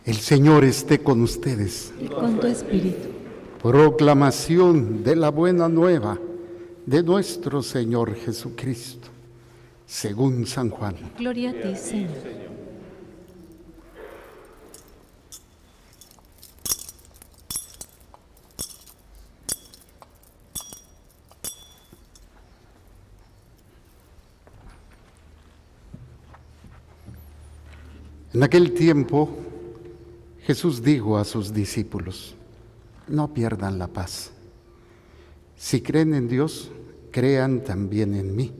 El Señor esté con ustedes. Y con tu espíritu. Proclamación de la buena nueva de nuestro Señor Jesucristo, según San Juan. Gloria a ti, Señor. En aquel tiempo, Jesús dijo a sus discípulos: no pierdan la paz. Si creen en Dios, crean también en mí.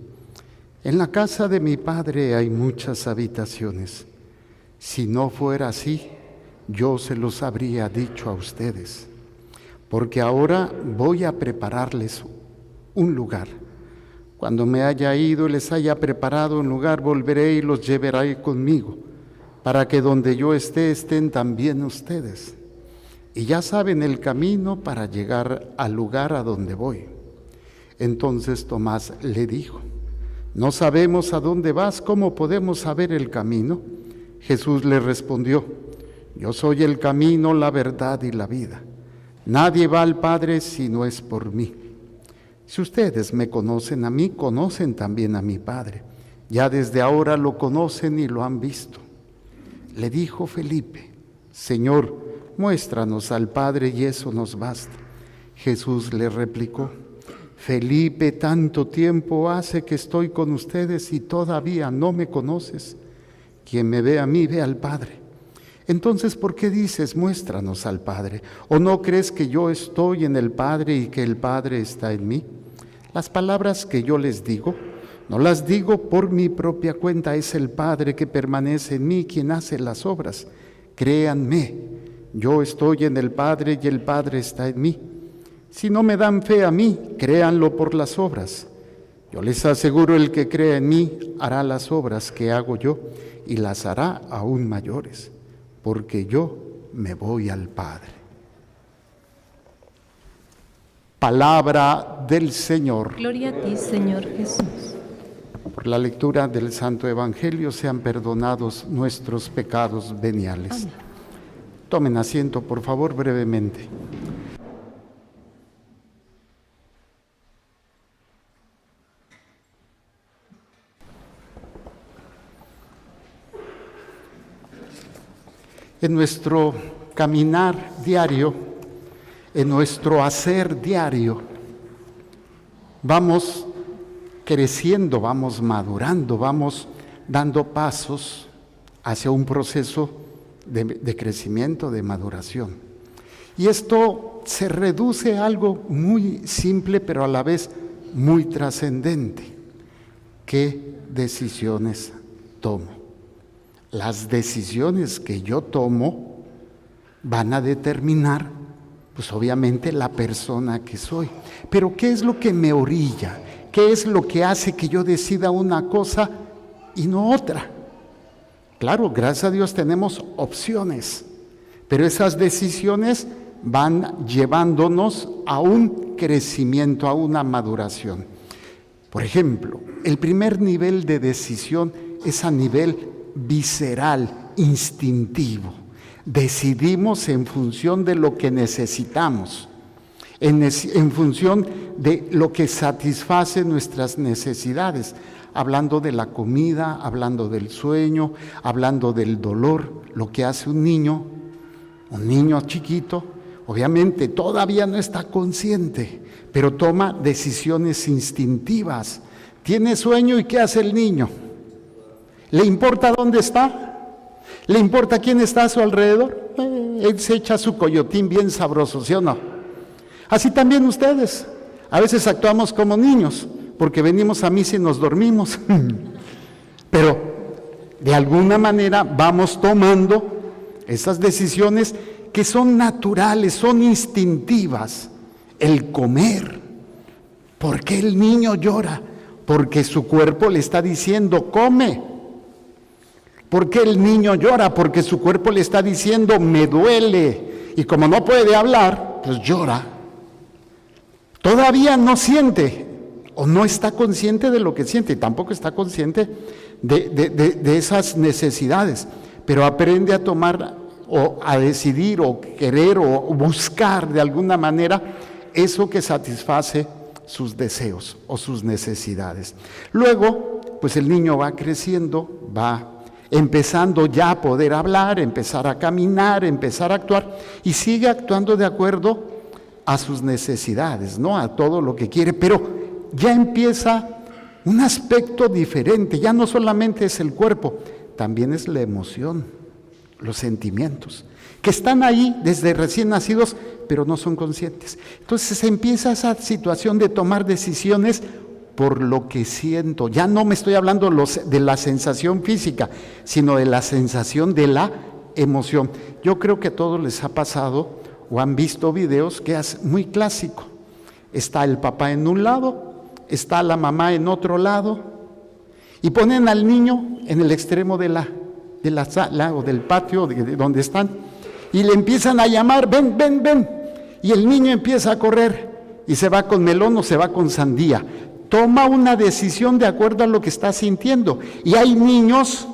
En la casa de mi Padre hay muchas habitaciones. Si no fuera así, yo se los habría dicho a ustedes. Porque ahora voy a prepararles un lugar. Cuando me haya ido y les haya preparado un lugar, volveré y los llevaré conmigo, para que donde yo esté, estén también ustedes. Y ya saben el camino para llegar al lugar a donde voy. Entonces Tomás le dijo: no sabemos a dónde vas, ¿cómo podemos saber el camino? Jesús le respondió: yo soy el camino, la verdad y la vida. Nadie va al Padre si no es por mí. Si ustedes me conocen a mí, conocen también a mi Padre. Ya desde ahora lo conocen y lo han visto. Le dijo Felipe: Señor, muéstranos al Padre y eso nos basta. Jesús le replicó: Felipe, tanto tiempo hace que estoy con ustedes y todavía no me conoces. Quien me ve a mí, ve al Padre. Entonces, ¿por qué dices, muéstranos al Padre? ¿O no crees que yo estoy en el Padre y que el Padre está en mí? Las palabras que yo les digo, no las digo por mi propia cuenta, es el Padre que permanece en mí quien hace las obras. Créanme, yo estoy en el Padre y el Padre está en mí. Si no me dan fe a mí, créanlo por las obras. Yo les aseguro, el que crea en mí hará las obras que hago yo y las hará aún mayores, porque yo me voy al Padre. Palabra del Señor. Gloria a ti, Señor Jesús. Por la lectura del Santo Evangelio sean perdonados nuestros pecados veniales. Amén. Tomen asiento, por favor, brevemente. En nuestro caminar diario, en nuestro hacer diario, vamos creciendo, vamos madurando, vamos dando pasos hacia un proceso de crecimiento, de maduración. Y esto se reduce a algo muy simple, pero a la vez muy trascendente. ¿Qué decisiones tomo? Las decisiones que yo tomo van a determinar, pues obviamente, la persona que soy. Pero ¿qué es lo que me orilla? ¿Qué es lo que hace que yo decida una cosa y no otra? Claro, gracias a Dios tenemos opciones, pero esas decisiones van llevándonos a un crecimiento, a una maduración. Por ejemplo, el primer nivel de decisión es a nivel visceral, instintivo. Decidimos en función de lo que necesitamos, en función de lo que satisface nuestras necesidades, hablando de la comida, hablando del sueño, hablando del dolor, lo que hace un niño chiquito, obviamente todavía no está consciente, pero toma decisiones instintivas. Tiene sueño y ¿qué hace el niño? ¿Le importa dónde está? ¿Le importa quién está a su alrededor? Él se echa su coyotín bien sabroso, ¿sí o no? Así también ustedes. A veces actuamos como niños, porque venimos a misa y nos dormimos. Pero de alguna manera vamos tomando esas decisiones que son naturales, son instintivas. El comer. ¿Por qué el niño llora? Porque su cuerpo le está diciendo, come. ¿Por qué el niño llora? Porque su cuerpo le está diciendo, me duele. Y como no puede hablar, pues llora. Todavía no siente o no está consciente de lo que siente, tampoco está consciente de esas necesidades, pero aprende a tomar o a decidir o querer o buscar de alguna manera eso que satisface sus deseos o sus necesidades. Luego, pues el niño va creciendo, va empezando ya a poder hablar, empezar a caminar, empezar a actuar, y sigue actuando de acuerdo a sus necesidades, ¿no? A todo lo que quiere, pero ya empieza un aspecto diferente, ya no solamente es el cuerpo, también es la emoción, los sentimientos, que están ahí desde recién nacidos, pero no son conscientes. Entonces empieza esa situación de tomar decisiones por lo que siento. Ya no me estoy hablando de la sensación física, sino de la sensación de la emoción. Yo creo que a todos les ha pasado o han visto videos que es muy clásico. Está el papá en un lado, está la mamá en otro lado, y ponen al niño en el extremo de la sala o del patio de donde están, y le empiezan a llamar, ven, ven, ven, y el niño empieza a correr, y se va con melón o se va con sandía. Toma una decisión de acuerdo a lo que está sintiendo, y hay niños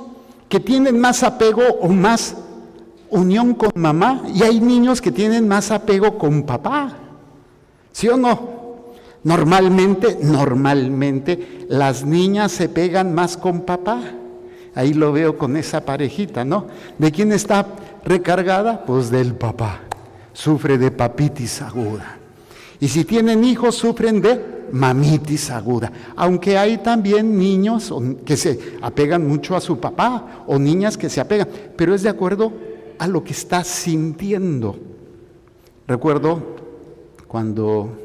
que tienen más apego o más unión con mamá, y hay niños que tienen más apego con papá, ¿sí o no? Normalmente las niñas se pegan más con papá. Ahí lo veo con esa parejita, ¿no? ¿De quién está recargada? Pues del papá. Sufre de papitis aguda. Y si tienen hijos, sufren de mamitis aguda. Aunque hay también niños que se apegan mucho a su papá, o niñas que se apegan, pero es de acuerdo a lo que está sintiendo. Recuerdo cuando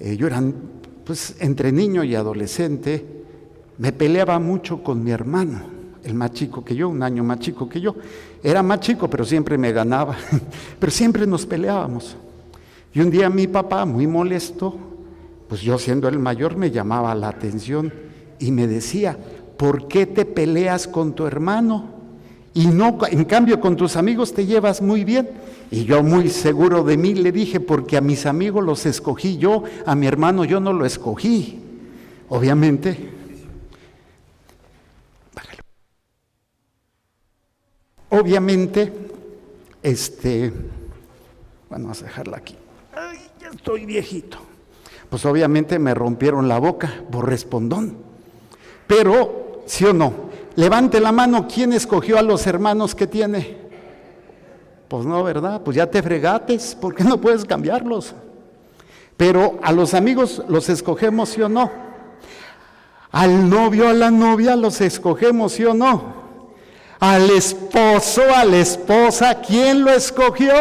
yo era pues entre niño y adolescente, me peleaba mucho con mi hermano, el más chico que yo, un año más chico que yo. Era más chico, pero siempre me ganaba, pero siempre nos peleábamos. Y un día mi papá, muy molesto, pues yo siendo el mayor, me llamaba la atención y me decía, ¿por qué te peleas con tu hermano? Y no, en cambio, con tus amigos te llevas muy bien. Y yo, muy seguro de mí, le dije, porque a mis amigos los escogí yo, a mi hermano yo no lo escogí. Obviamente, bueno, vamos a dejarla aquí. Ay, ya estoy viejito. Pues obviamente me rompieron la boca por respondón. Pero, ¿sí o no? Levante la mano, ¿quién escogió a los hermanos que tiene? Pues no, ¿verdad? Pues ya te fregates, ¿por qué no puedes cambiarlos? Pero a los amigos los escogemos, ¿sí o no? Al novio, a la novia los escogemos, ¿sí o no? Al esposo, a la esposa, ¿quién lo escogió?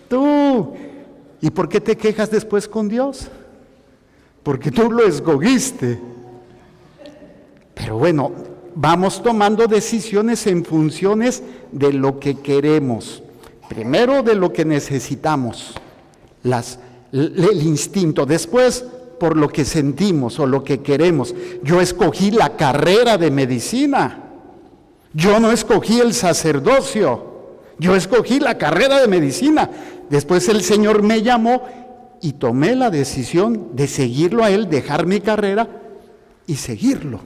Tú. ¿Y por qué te quejas después con Dios? Porque tú lo escogiste. Pero bueno, vamos tomando decisiones en funciones de lo que queremos. Primero de lo que necesitamos, el instinto. Después por lo que sentimos o lo que queremos. Yo escogí la carrera de medicina. Yo no escogí el sacerdocio. Yo escogí la carrera de medicina. Después el Señor me llamó y tomé la decisión de seguirlo a Él, dejar mi carrera y seguirlo.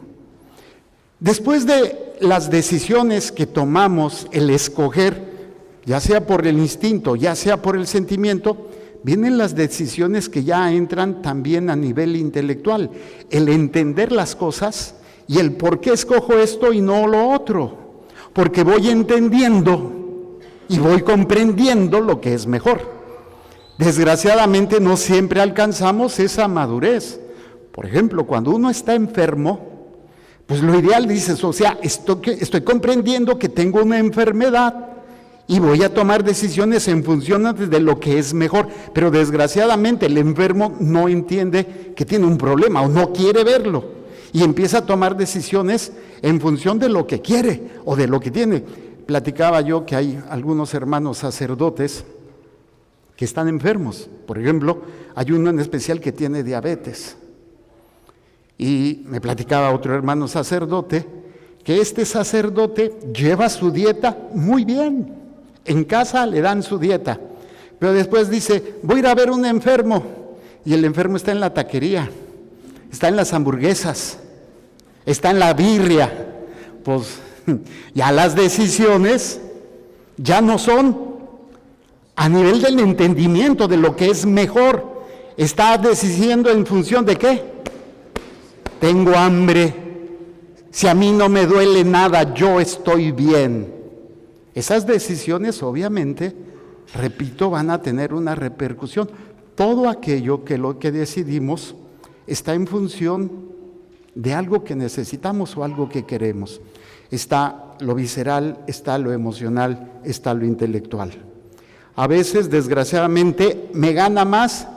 Después de las decisiones que tomamos, el escoger, ya sea por el instinto, ya sea por el sentimiento, vienen las decisiones que ya entran también a nivel intelectual. El entender las cosas y el por qué escojo esto y no lo otro. Porque voy entendiendo y voy comprendiendo lo que es mejor. Desgraciadamente no siempre alcanzamos esa madurez. Por ejemplo, cuando uno está enfermo, pues lo ideal dices, o sea, estoy comprendiendo que tengo una enfermedad y voy a tomar decisiones en función de lo que es mejor. Pero desgraciadamente el enfermo no entiende que tiene un problema o no quiere verlo y empieza a tomar decisiones en función de lo que quiere o de lo que tiene. Platicaba yo que hay algunos hermanos sacerdotes que están enfermos. Por ejemplo, hay uno en especial que tiene diabetes. Y me platicaba otro hermano sacerdote que este sacerdote lleva su dieta muy bien. En casa le dan su dieta, pero después dice, voy a ir a ver un enfermo. Y el enfermo está en la taquería, está en las hamburguesas, está en la birria. Pues ya las decisiones Ya no son a nivel del entendimiento de lo que es mejor. Está decidiendo en función de ¿qué? Tengo hambre. Si a mí no me duele nada, yo estoy bien. Esas decisiones, obviamente, repito, van a tener una repercusión. Todo aquello que lo que decidimos está en función de algo que necesitamos o algo que queremos. Está lo visceral, está lo emocional, está lo intelectual. A veces, desgraciadamente, me gana más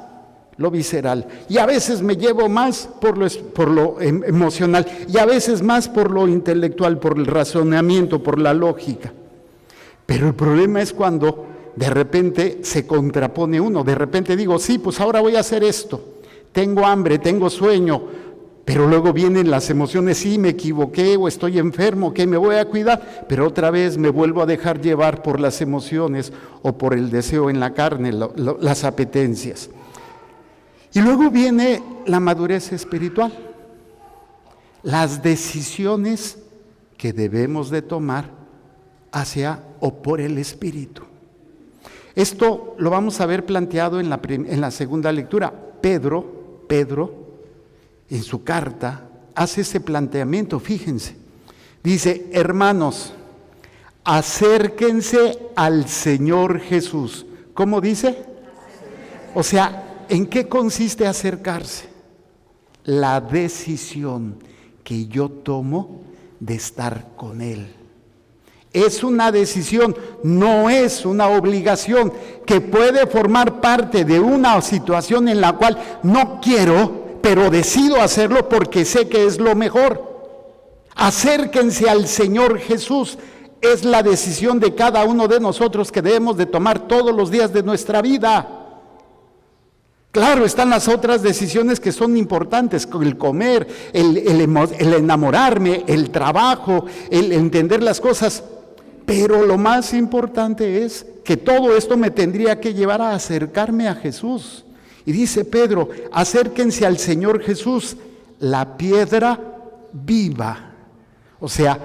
lo visceral, y a veces me llevo más por lo emocional, y a veces más por lo intelectual, por el razonamiento, por la lógica. Pero el problema es cuando de repente se contrapone uno. De repente digo, sí, pues ahora voy a hacer esto. Tengo hambre, tengo sueño, pero luego vienen las emociones, sí, me equivoqué o estoy enfermo, que me voy a cuidar, pero otra vez me vuelvo a dejar llevar por las emociones o por el deseo en la carne, las apetencias. Y luego viene la madurez espiritual, las decisiones que debemos de tomar hacia o por el Espíritu. Esto lo vamos a ver planteado en la segunda lectura. Pedro, en su carta, hace ese planteamiento, fíjense. Dice, hermanos, acérquense al Señor Jesús. ¿Cómo dice? O sea, ¿en qué consiste acercarse? La decisión que yo tomo de estar con Él. Es una decisión, no es una obligación, que puede formar parte de una situación en la cual no quiero, pero decido hacerlo porque sé que es lo mejor. Acérquense al Señor Jesús. Es la decisión de cada uno de nosotros que debemos de tomar todos los días de nuestra vida. Claro, están las otras decisiones que son importantes, el comer, el enamorarme, el trabajo, el entender las cosas. Pero lo más importante es que todo esto me tendría que llevar a acercarme a Jesús. Y dice Pedro, acérquense al Señor Jesús, la piedra viva. O sea,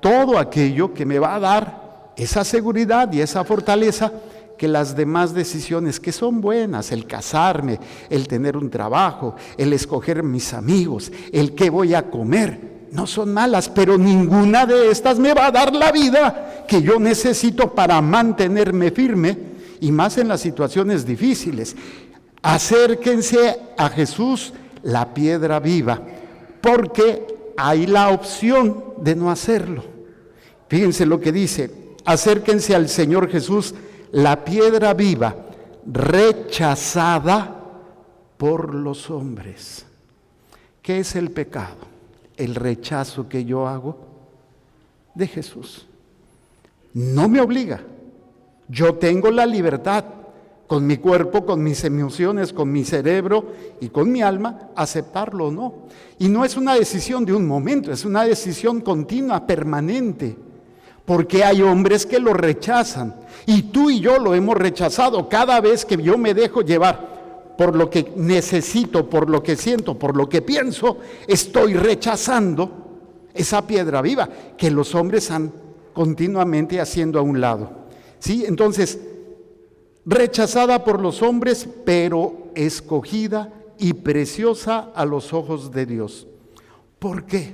todo aquello que me va a dar esa seguridad y esa fortaleza que las demás decisiones que son buenas, el casarme, el tener un trabajo, el escoger mis amigos, el qué voy a comer, no son malas, pero ninguna de estas me va a dar la vida que yo necesito para mantenerme firme, y más en las situaciones difíciles. Acérquense a Jesús, la piedra viva, porque hay la opción de no hacerlo. Fíjense lo que dice, acérquense al Señor Jesús, la piedra viva, rechazada por los hombres. ¿Qué es el pecado? El rechazo que yo hago de Jesús. No me obliga. Yo tengo la libertad, con mi cuerpo, con mis emociones, con mi cerebro y con mi alma, aceptarlo o no. Y no es una decisión de un momento, es una decisión continua, permanente. Porque hay hombres que lo rechazan, y tú y yo lo hemos rechazado. Cada vez que yo me dejo llevar por lo que necesito, por lo que siento, por lo que pienso, estoy rechazando esa piedra viva que los hombres han continuamente haciendo a un lado. ¿Sí? Entonces, rechazada por los hombres, pero escogida y preciosa a los ojos de Dios. ¿Por qué?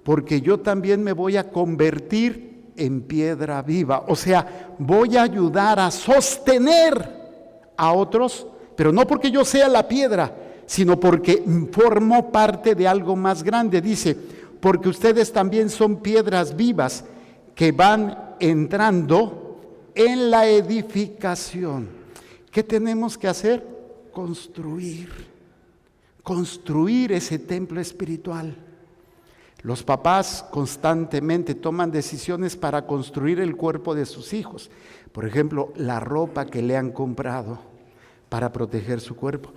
Porque yo también me voy a convertir en piedra viva, o sea, voy a ayudar a sostener a otros, pero no porque yo sea la piedra, sino porque formo parte de algo más grande. Dice, porque ustedes también son piedras vivas que van entrando en la edificación. ¿Qué tenemos que hacer? Construir ese templo espiritual. Los papás constantemente toman decisiones para construir el cuerpo de sus hijos. Por ejemplo, la ropa que le han comprado para proteger su cuerpo,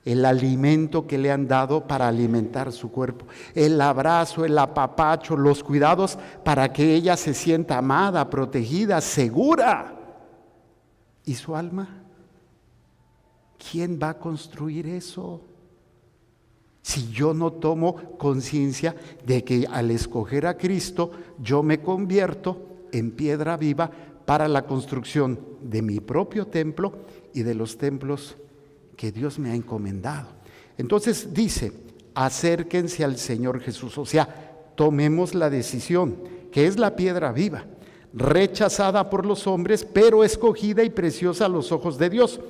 el alimento que le han dado para alimentar su cuerpo, el abrazo, el apapacho, los cuidados para que ella se sienta amada, protegida, segura. ¿Y su alma? ¿Quién va a construir eso? Si yo no tomo conciencia de que al escoger a Cristo, yo me convierto en piedra viva para la construcción de mi propio templo y de los templos que Dios me ha encomendado. Entonces dice, acérquense al Señor Jesús, o sea, tomemos la decisión, que es la piedra viva, rechazada por los hombres, pero escogida y preciosa a los ojos de Dios,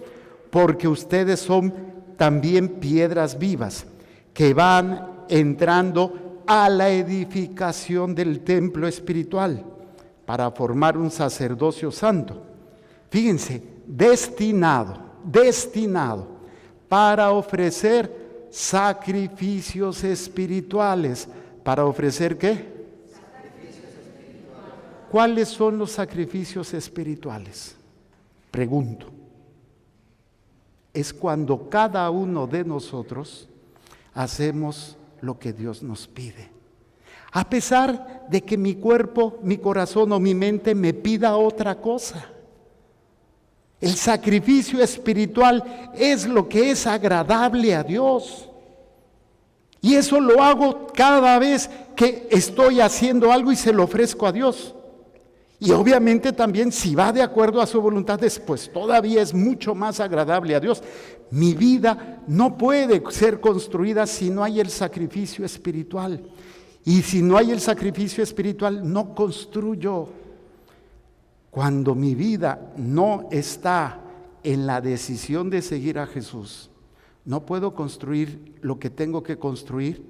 porque ustedes son también piedras vivas, que van entrando a la edificación del templo espiritual, para formar un sacerdocio santo. Fíjense, destinado para ofrecer sacrificios espirituales. ¿Para ofrecer qué? Sacrificios espirituales. ¿Cuáles son los sacrificios espirituales? Pregunto. Es cuando cada uno de nosotros hacemos lo que Dios nos pide. A pesar de que mi cuerpo, mi corazón o mi mente me pida otra cosa. El sacrificio espiritual es lo que es agradable a Dios. Y eso lo hago cada vez que estoy haciendo algo y se lo ofrezco a Dios. Y obviamente también si va de acuerdo a su voluntad, pues todavía es mucho más agradable a Dios. Mi vida no puede ser construida si no hay el sacrificio espiritual. Y si no hay el sacrificio espiritual, no construyo. Cuando mi vida no está en la decisión de seguir a Jesús, no puedo construir lo que tengo que construir.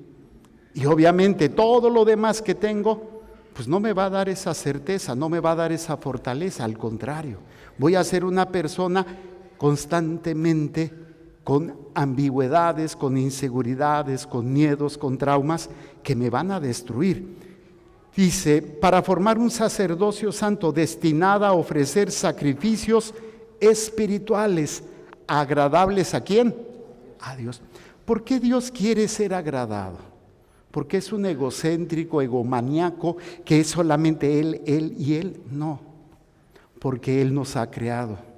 Y obviamente todo lo demás que tengo, pues no me va a dar esa certeza, no me va a dar esa fortaleza. Al contrario, voy a ser una persona constantemente con ambigüedades, con inseguridades, con miedos, con traumas que me van a destruir. Dice, para formar un sacerdocio santo destinado a ofrecer sacrificios espirituales, agradables ¿a quién? A Dios. ¿Por qué Dios quiere ser agradado? ¿Porque es un egocéntrico, egomaníaco, que es solamente Él y Él? No, porque Él nos ha creado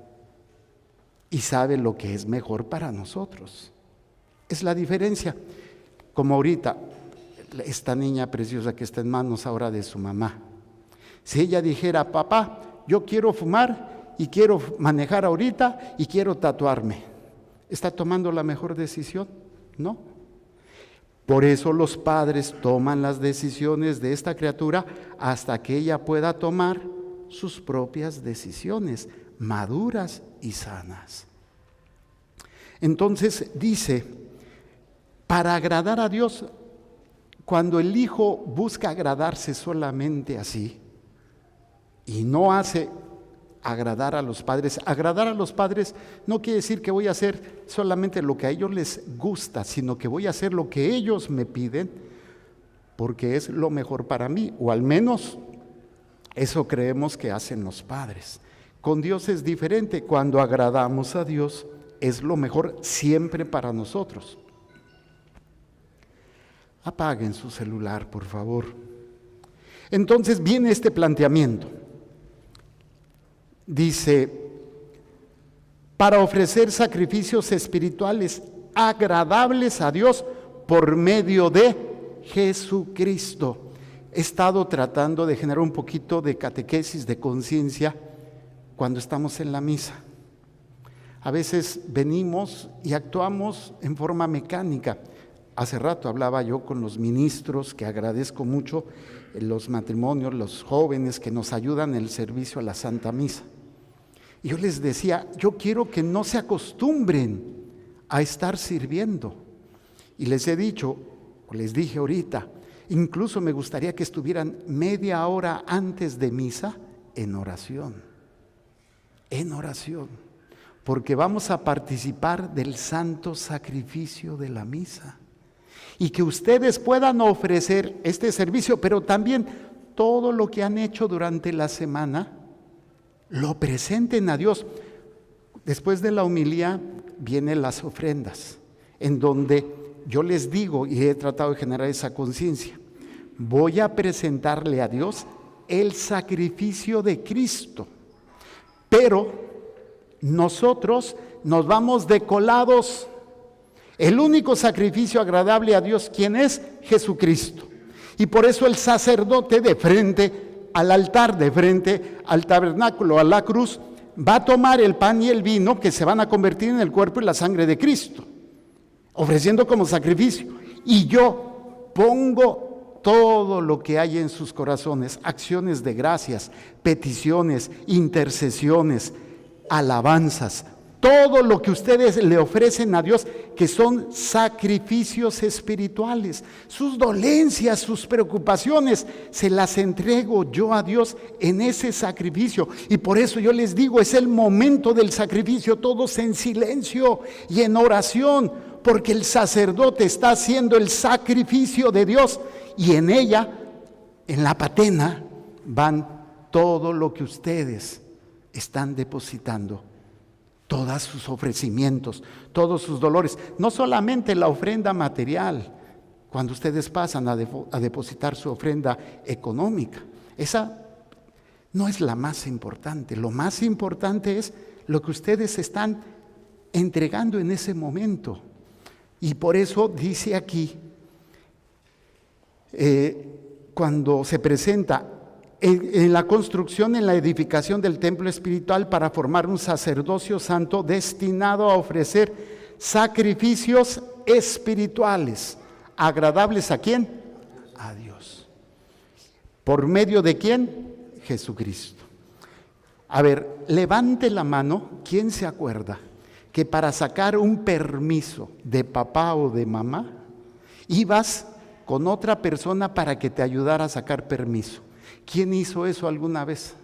y sabe lo que es mejor para nosotros. Es la diferencia. Como ahorita, esta niña preciosa que está en manos ahora de su mamá. Si ella dijera, papá, yo quiero fumar y quiero manejar ahorita y quiero tatuarme, ¿está tomando la mejor decisión? No. Por eso los padres toman las decisiones de esta criatura hasta que ella pueda tomar sus propias decisiones, maduras y sanas. Entonces dice, para agradar a Dios, cuando el hijo busca agradarse solamente así y no hace agradar a los padres no quiere decir que voy a hacer solamente lo que a ellos les gusta, sino que voy a hacer lo que ellos me piden porque es lo mejor para mí, o al menos eso creemos que hacen los padres. Con Dios es diferente. Cuando agradamos a Dios es lo mejor siempre para nosotros. Apaguen su celular, por favor. Entonces viene este planteamiento. Dice, para ofrecer sacrificios espirituales agradables a Dios por medio de Jesucristo. He estado tratando de generar un poquito de catequesis, de conciencia, cuando estamos en la misa. A veces venimos y actuamos en forma mecánica. Hace rato hablaba yo con los ministros, que agradezco mucho, los matrimonios, los jóvenes que nos ayudan en el servicio a la Santa Misa. Y yo les decía, yo quiero que no se acostumbren a estar sirviendo. Y les he dicho, o les dije ahorita, incluso me gustaría que estuvieran media hora antes de misa en oración. En oración. Porque vamos a participar del santo sacrificio de la misa. Y que ustedes puedan ofrecer este servicio, pero también todo lo que han hecho durante la semana, lo presenten a Dios. Después de la homilía vienen las ofrendas, en donde yo les digo, y he tratado de generar esa conciencia, voy a presentarle a Dios el sacrificio de Cristo, pero nosotros nos vamos de colados. El único sacrificio agradable a Dios, ¿quién es? Jesucristo. Y por eso el sacerdote de frente al altar de frente al tabernáculo, a la cruz, va a tomar el pan y el vino que se van a convertir en el cuerpo y la sangre de Cristo, ofreciendo como sacrificio. Y yo pongo todo lo que hay en sus corazones, acciones de gracias, peticiones, intercesiones, alabanzas, todo lo que ustedes le ofrecen a Dios, que son sacrificios espirituales. Sus dolencias, sus preocupaciones, se las entrego yo a Dios en ese sacrificio. Y por eso yo les digo, es el momento del sacrificio, todos en silencio y en oración, porque el sacerdote está haciendo el sacrificio de Dios, y en ella, en la patena, van todo lo que ustedes están depositando, todos sus ofrecimientos, todos sus dolores, no solamente la ofrenda material, cuando ustedes pasan a depositar su ofrenda económica, esa no es la más importante. Lo más importante es lo que ustedes están entregando en ese momento. Y por eso dice aquí, cuando se presenta en la construcción, en la edificación del templo espiritual para formar un sacerdocio santo destinado a ofrecer sacrificios espirituales, agradables ¿a quién? A Dios. ¿Por medio de quién? Jesucristo. A ver, levante la mano, ¿quién se acuerda que para sacar un permiso de papá o de mamá, ibas con otra persona para que te ayudara a sacar permiso? ¿Quién hizo eso alguna vez?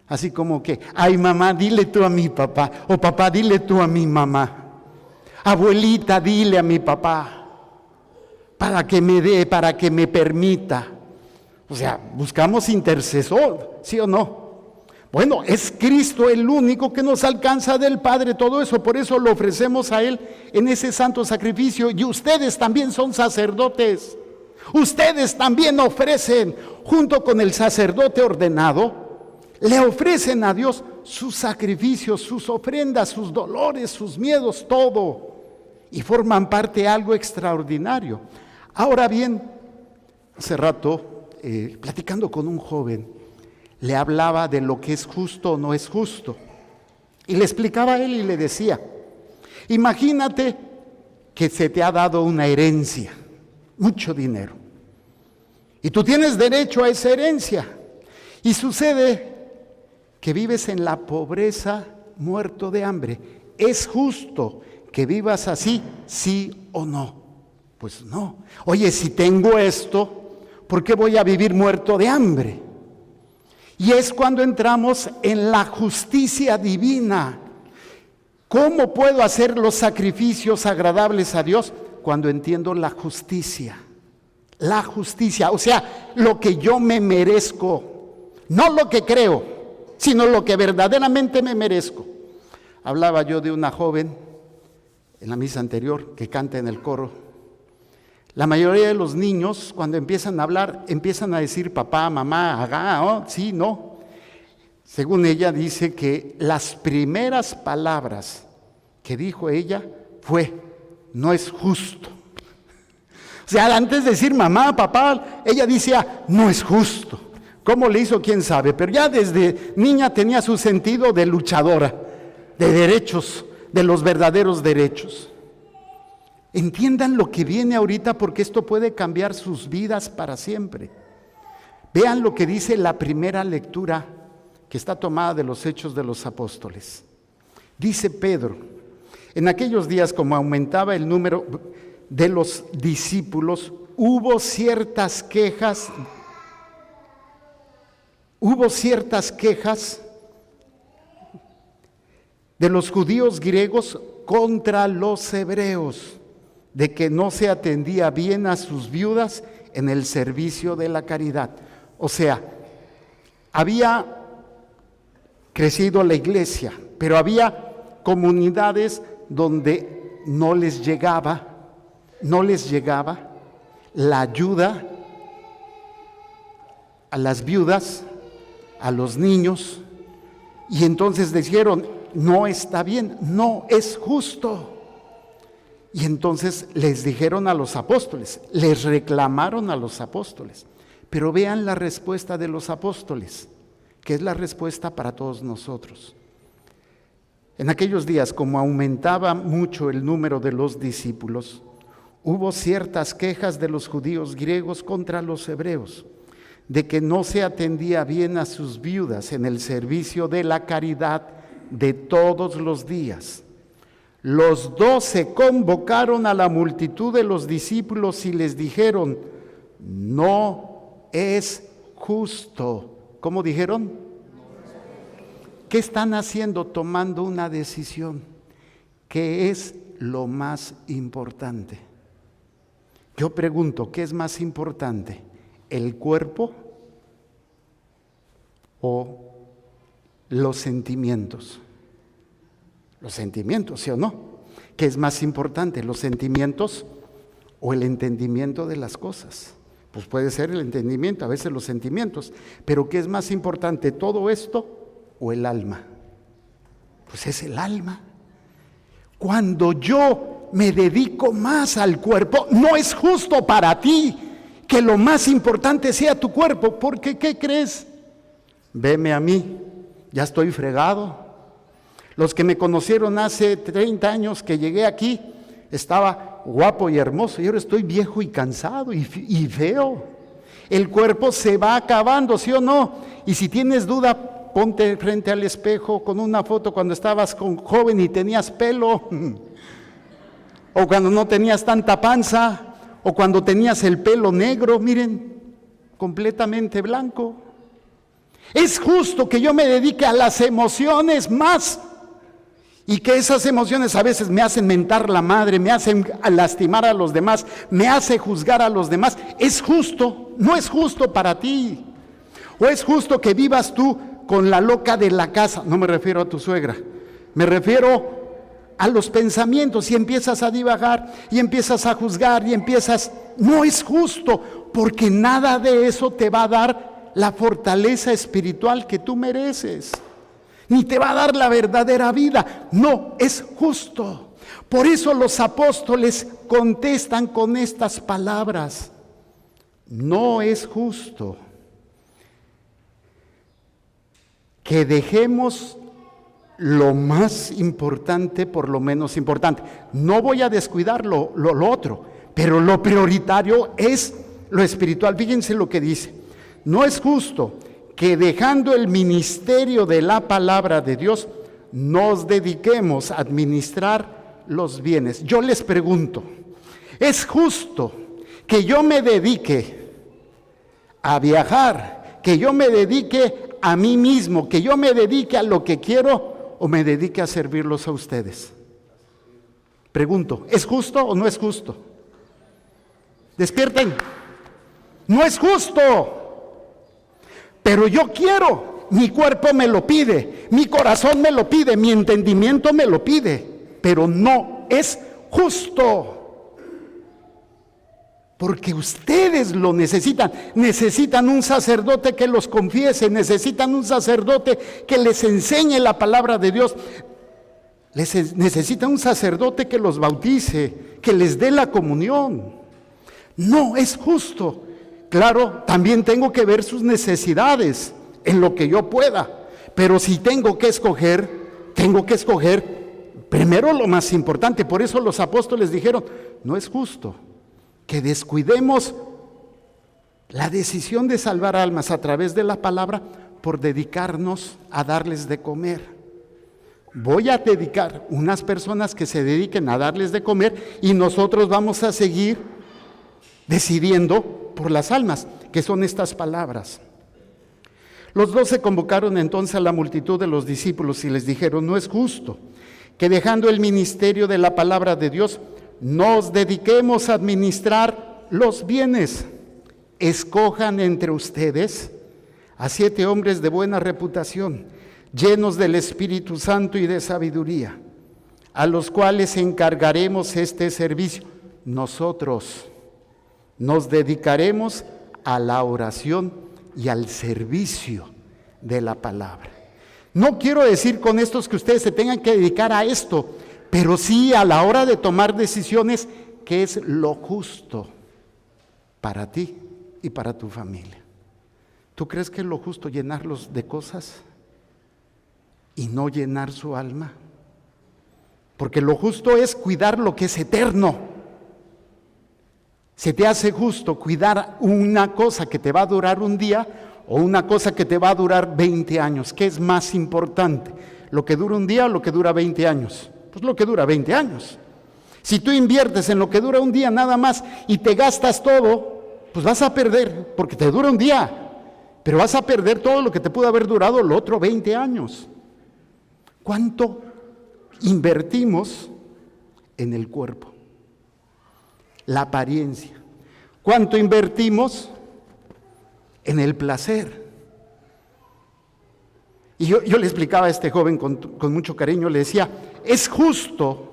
Así como que, ay mamá, dile tú a mi papá, o papá, dile tú a mi mamá, abuelita, dile a mi papá, para que me dé, para que me permita. O sea, buscamos intercesor, ¿sí o no? Bueno, es Cristo el único que nos alcanza del Padre todo eso, por eso lo ofrecemos a Él en ese santo sacrificio. Y ustedes también son sacerdotes, ustedes también ofrecen, junto con el sacerdote ordenado, le ofrecen a Dios sus sacrificios, sus ofrendas, sus dolores, sus miedos, todo, y forman parte de algo extraordinario. Ahora bien, hace rato, platicando con un joven, le hablaba de lo que es justo o no es justo. Y le explicaba a él y le decía, imagínate que se te ha dado una herencia, mucho dinero, y tú tienes derecho a esa herencia, y sucede que vives en la pobreza, muerto de hambre. ¿Es justo que vivas así, sí o no? Pues no. Oye, si tengo esto, ¿por qué voy a vivir muerto de hambre? Y es cuando entramos en la justicia divina. ¿Cómo puedo hacer los sacrificios agradables a Dios? Cuando entiendo la justicia. La justicia, o sea, lo que yo me merezco. No lo que creo, sino lo que verdaderamente me merezco. Hablaba yo de una joven en la misa anterior que canta en el coro. La mayoría de los niños, cuando empiezan a hablar, empiezan a decir papá, mamá, agá, oh, sí, no. Según ella, dice que las primeras palabras que dijo ella fue, no es justo. O sea, antes de decir mamá, papá, ella decía, no es justo. ¿Cómo le hizo? ¿Quién sabe? Pero ya desde niña tenía su sentido de luchadora, de derechos, de los verdaderos derechos. Entiendan lo que viene ahorita, porque esto puede cambiar sus vidas para siempre. Vean lo que dice la primera lectura, que está tomada de los Hechos de los Apóstoles. Dice Pedro, en aquellos días, como aumentaba el número de los discípulos, hubo ciertas quejas de los judíos griegos contra los hebreos, de que no se atendía bien a sus viudas en el servicio de la caridad. O sea, había crecido la iglesia, pero había comunidades donde no les llegaba la ayuda a las viudas, a los niños, y entonces dijeron, no está bien, no es justo. Y entonces les dijeron a los apóstoles, les reclamaron a los apóstoles. Pero vean la respuesta de los apóstoles, que es la respuesta para todos nosotros. En aquellos días, como aumentaba mucho el número de los discípulos, hubo ciertas quejas de los judíos griegos contra los hebreos, de que no se atendía bien a sus viudas en el servicio de la caridad de todos los días. Los 12 convocaron a la multitud de los discípulos y les dijeron: no es justo. ¿Cómo dijeron? ¿Qué están haciendo? Tomando una decisión. ¿Qué es lo más importante? Yo pregunto, ¿qué es más importante? ¿El cuerpo o los sentimientos? Los sentimientos, ¿sí o no? ¿Qué es más importante? ¿Los sentimientos o el entendimiento de las cosas? Pues puede ser el entendimiento, a veces los sentimientos, pero ¿qué es más importante? ¿Todo esto o el alma? Pues es el alma. Cuando yo me dedico más al cuerpo, no es justo para ti que lo más importante sea tu cuerpo, porque ¿qué crees? Veme a mí, ya estoy fregado. Los que me conocieron hace 30 años que llegué aquí, estaba guapo y hermoso, y ahora estoy viejo y cansado y feo. El cuerpo se va acabando, ¿sí o no? Y si tienes duda, ponte frente al espejo con una foto cuando estabas joven y tenías pelo, o cuando no tenías tanta panza, o cuando tenías el pelo negro, miren, completamente blanco. Es justo que yo me dedique a las emociones más, y que esas emociones a veces me hacen mentar la madre, me hacen lastimar a los demás, me hace juzgar a los demás. Es justo, no es justo para ti. O es justo que vivas tú con la loca de la casa. No me refiero a tu suegra, me refiero a los pensamientos, y empiezas a divagar y empiezas a juzgar y empiezas. No es justo, porque nada de eso te va a dar la fortaleza espiritual que tú mereces, ni te va a dar la verdadera vida. No es justo. Por eso los apóstoles contestan con estas palabras: no es justo que dejemos lo más importante por lo menos importante. No voy a descuidar lo otro, pero lo prioritario es lo espiritual. Fíjense lo que dice: no es justo que dejando el ministerio de la palabra de Dios, nos dediquemos a administrar los bienes. Yo les pregunto, ¿es justo que yo me dedique a viajar, que yo me dedique a mí mismo, que yo me dedique a lo que quiero, o me dedique a servirlos a ustedes? Pregunto, ¿es justo o no es justo? Despierten. No es justo. Pero yo quiero, mi cuerpo me lo pide, mi corazón me lo pide, mi entendimiento me lo pide, pero no es justo. Porque ustedes lo necesitan. Necesitan un sacerdote que los confiese, necesitan un sacerdote que les enseñe la palabra de Dios. Necesitan un sacerdote que los bautice, que les dé la comunión. No es justo. Claro, también tengo que ver sus necesidades en lo que yo pueda, pero si tengo que escoger primero lo más importante. Por eso los apóstoles dijeron: no es justo que descuidemos la decisión de salvar almas a través de la palabra por dedicarnos a darles de comer. Voy a dedicar unas personas que se dediquen a darles de comer, y nosotros vamos a seguir decidiendo por las almas, que son estas palabras. Los 12 convocaron entonces a la multitud de los discípulos y les dijeron: no es justo que dejando el ministerio de la palabra de Dios, nos dediquemos a administrar los bienes. Escojan entre ustedes a 7 hombres de buena reputación, llenos del Espíritu Santo y de sabiduría, a los cuales encargaremos este servicio. Nosotros nos dedicaremos a la oración y al servicio de la palabra. No quiero decir con esto que ustedes se tengan que dedicar a esto, pero sí a la hora de tomar decisiones, que es lo justo para ti y para tu familia. ¿Tú crees que es lo justo llenarlos de cosas y no llenar su alma? Porque lo justo es cuidar lo que es eterno. ¿Se te hace justo cuidar una cosa que te va a durar un día o una cosa que te va a durar 20 años? ¿Qué es más importante? ¿Lo que dura un día o lo que dura 20 años? Pues lo que dura 20 años. Si tú inviertes en lo que dura un día nada más y te gastas todo, pues vas a perder, porque te dura un día, pero vas a perder todo lo que te pudo haber durado los otros 20 años. ¿Cuánto invertimos en el cuerpo? La apariencia. ¿Cuánto invertimos en el placer? Y yo le explicaba a este joven con mucho cariño, le decía, es justo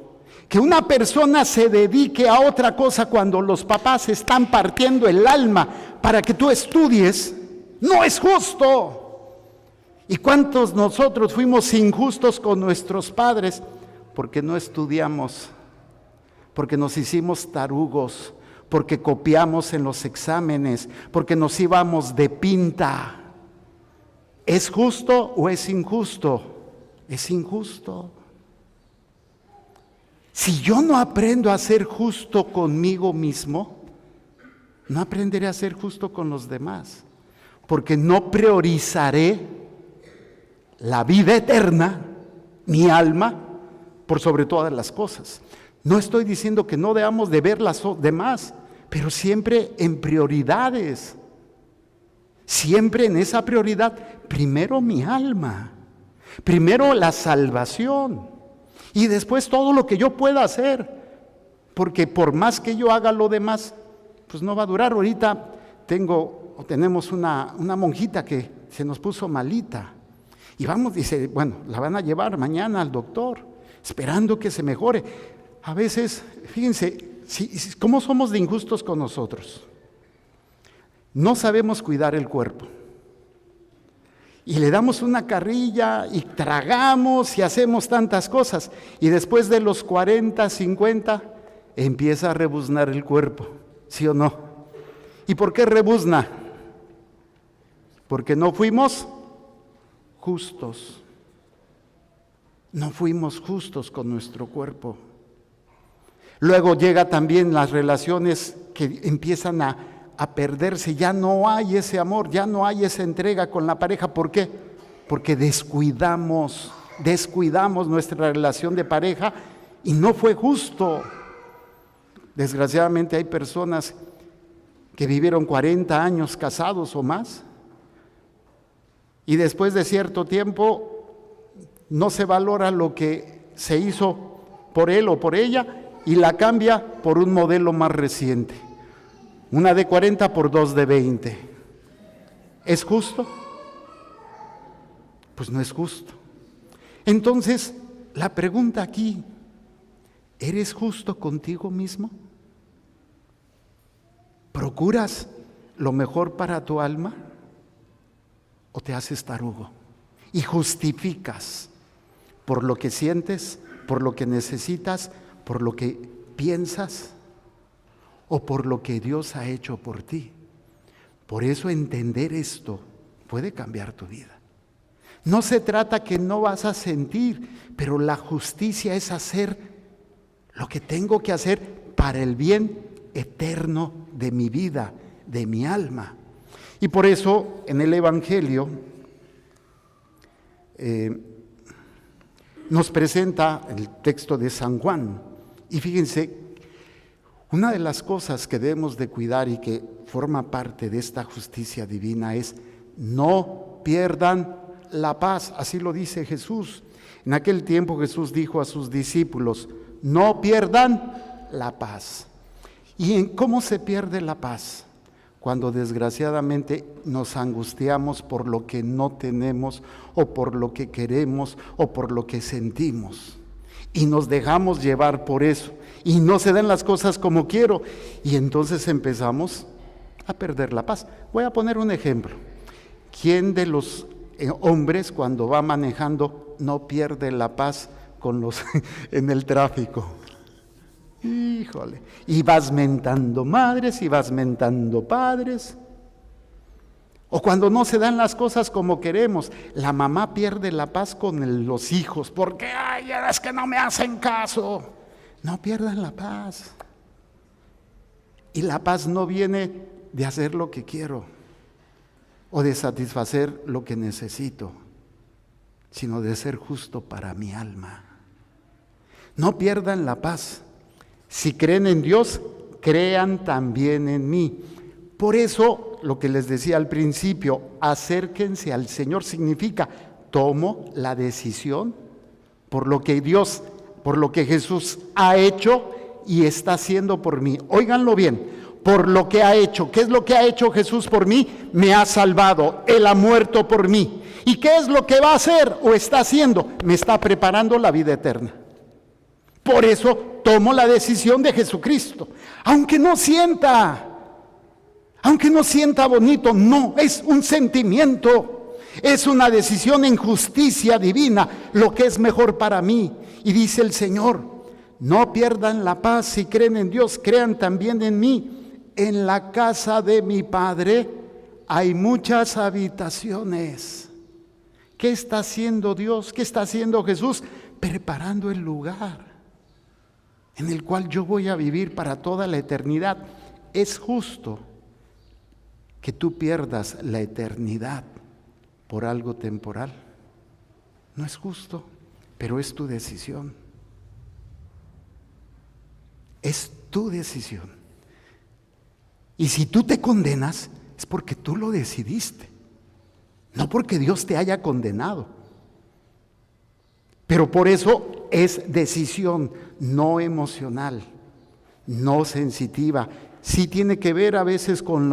que una persona se dedique a otra cosa cuando los papás están partiendo el alma para que tú estudies. No es justo. ¿Y cuántos nosotros fuimos injustos con nuestros padres? Porque no estudiamos, porque nos hicimos tarugos, porque copiamos en los exámenes, porque nos íbamos de pinta. ¿Es justo o es injusto? Es injusto. Si yo no aprendo a ser justo conmigo mismo, no aprenderé a ser justo con los demás, porque no priorizaré la vida eterna, mi alma, por sobre todas las cosas. No estoy diciendo que no debamos de ver las demás, pero siempre en prioridades. Siempre en esa prioridad, primero mi alma, primero la salvación y después todo lo que yo pueda hacer, porque por más que yo haga lo demás, pues no va a durar. Ahorita tenemos una monjita que se nos puso malita y dice, bueno, la van a llevar mañana al doctor, esperando que se mejore. A veces, fíjense, ¿cómo somos de injustos con nosotros? No sabemos cuidar el cuerpo y le damos una carrilla y tragamos y hacemos tantas cosas y después de los 40, 50 empieza a rebuznar el cuerpo, ¿sí o no? ¿Y por qué rebuzna? Porque no fuimos justos, no fuimos justos con nuestro cuerpo. Luego llega también las relaciones que empiezan a perderse, ya no hay ese amor, ya no hay esa entrega con la pareja. ¿Por qué? Porque descuidamos nuestra relación de pareja y no fue justo. Desgraciadamente hay personas que vivieron 40 años casados o más y después de cierto tiempo no se valora lo que se hizo por él o por ella y la cambia por un modelo más reciente. Una de 40 por 2 de 20. ¿Es justo? Pues no es justo. Entonces, la pregunta aquí, ¿eres justo contigo mismo? ¿Procuras lo mejor para tu alma? ¿O te haces tarugo y justificas por lo que sientes, por lo que necesitas, por lo que piensas? ¿O por lo que Dios ha hecho por ti? Por eso entender esto puede cambiar tu vida. No se trata que no vas a sentir, pero la justicia es hacer lo que tengo que hacer para el bien eterno de mi vida, de mi alma. Y por eso en el Evangelio nos presenta el texto de San Juan. Y fíjense, una de las cosas que debemos de cuidar y que forma parte de esta justicia divina es no pierdan la paz, así lo dice Jesús. En aquel tiempo Jesús dijo a sus discípulos, no pierdan la paz. ¿Y cómo se pierde la paz? Cuando desgraciadamente nos angustiamos por lo que no tenemos o por lo que queremos o por lo que sentimos. Y nos dejamos llevar por eso y no se dan las cosas como quiero y entonces empezamos a perder la paz. Voy a poner un ejemplo. ¿Quién de los hombres cuando va manejando no pierde la paz con los en el tráfico? Híjole, y vas mentando madres y vas mentando padres. O cuando no se dan las cosas como queremos, la mamá pierde la paz con los hijos, porque ay, es que no me hacen caso. No pierdan la paz. Y la paz no viene de hacer lo que quiero o de satisfacer lo que necesito, sino de ser justo para mi alma. No pierdan la paz. Si creen en Dios, crean también en mí. Por eso, lo que les decía al principio, acérquense al Señor significa, tomo la decisión por lo que Jesús ha hecho y está haciendo por mí. Óiganlo bien, por lo que ha hecho. ¿Qué es lo que ha hecho Jesús por mí? Me ha salvado, Él ha muerto por mí. ¿Y qué es lo que va a hacer o está haciendo? Me está preparando la vida eterna. Por eso tomo la decisión de Jesucristo, aunque no sienta bonito, no, es un sentimiento, es una decisión en justicia divina, lo que es mejor para mí. Y dice el Señor, no pierdan la paz, si creen en Dios, crean también en mí. En la casa de mi Padre hay muchas habitaciones. ¿Qué está haciendo Dios? ¿Qué está haciendo Jesús? Preparando el lugar en el cual yo voy a vivir para toda la eternidad. Es justo que tú pierdas la eternidad por algo temporal. No es justo, pero es tu decisión. Es tu decisión. Y si tú te condenas, es porque tú lo decidiste, no porque Dios te haya condenado. Pero por eso es decisión, no emocional, no sensitiva. Sí tiene que ver a veces con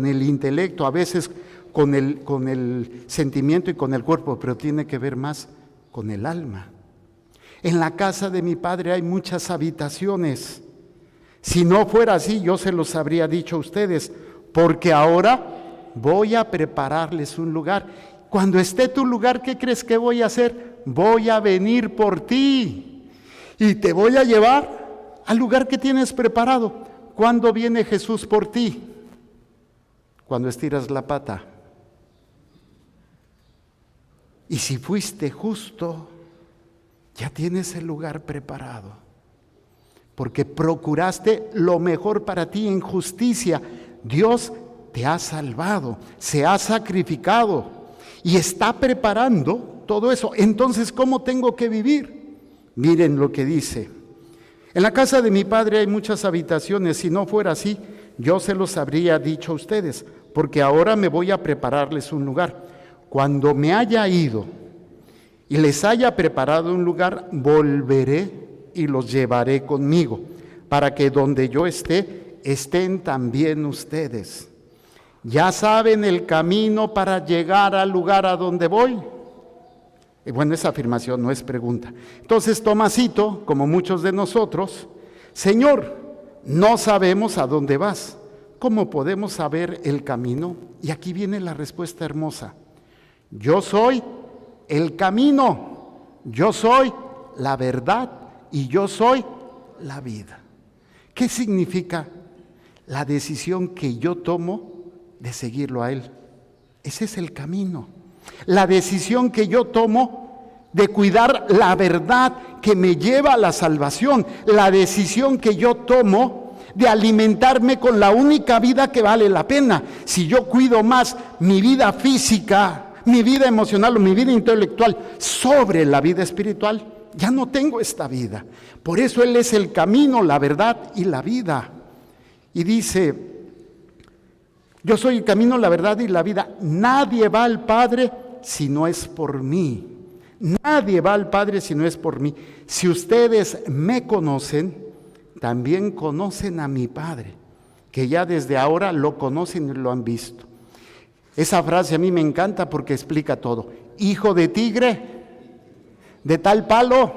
el intelecto, a veces con el sentimiento y con el cuerpo, pero tiene que ver más con el alma. En la casa de mi Padre hay muchas habitaciones. Si no fuera así, yo se los habría dicho a ustedes, porque ahora voy a prepararles un lugar. Cuando esté tu lugar, ¿qué crees que voy a hacer? Voy a venir por ti y te voy a llevar al lugar que tienes preparado. ¿Cuándo viene Jesús por ti? Cuando estiras la pata. Y si fuiste justo, ya tienes el lugar preparado, porque procuraste lo mejor para ti en justicia. Dios te ha salvado, se ha sacrificado y está preparando todo eso. Entonces, ¿cómo tengo que vivir? Miren lo que dice. En la casa de mi Padre hay muchas habitaciones. Si no fuera así, yo se los habría dicho a ustedes, porque ahora me voy a prepararles un lugar. Cuando me haya ido y les haya preparado un lugar, volveré y los llevaré conmigo, para que donde yo esté, estén también ustedes. ¿Ya saben el camino para llegar al lugar a donde voy? Y bueno, esa afirmación no es pregunta. Entonces Tomasito, como muchos de nosotros, Señor, no sabemos a dónde vas. ¿Cómo podemos saber el camino? Y aquí viene la respuesta hermosa. Yo soy el camino, yo soy la verdad y yo soy la vida. ¿Qué significa la decisión que yo tomo de seguirlo a Él? Ese es el camino. La decisión que yo tomo de cuidar la verdad que me lleva a la salvación. La decisión que yo tomo de alimentarme con la única vida que vale la pena. Si yo cuido más mi vida física, mi vida emocional o mi vida intelectual sobre la vida espiritual, ya no tengo esta vida. Por eso Él es el camino, la verdad y la vida. Y dice, yo soy el camino, la verdad y la vida. Nadie va al Padre si no es por mí. Nadie va al Padre si no es por mí. Si ustedes me conocen, también conocen a mi Padre, que ya desde ahora lo conocen y lo han visto. Esa frase a mí me encanta porque explica todo. Hijo de tigre, de tal palo.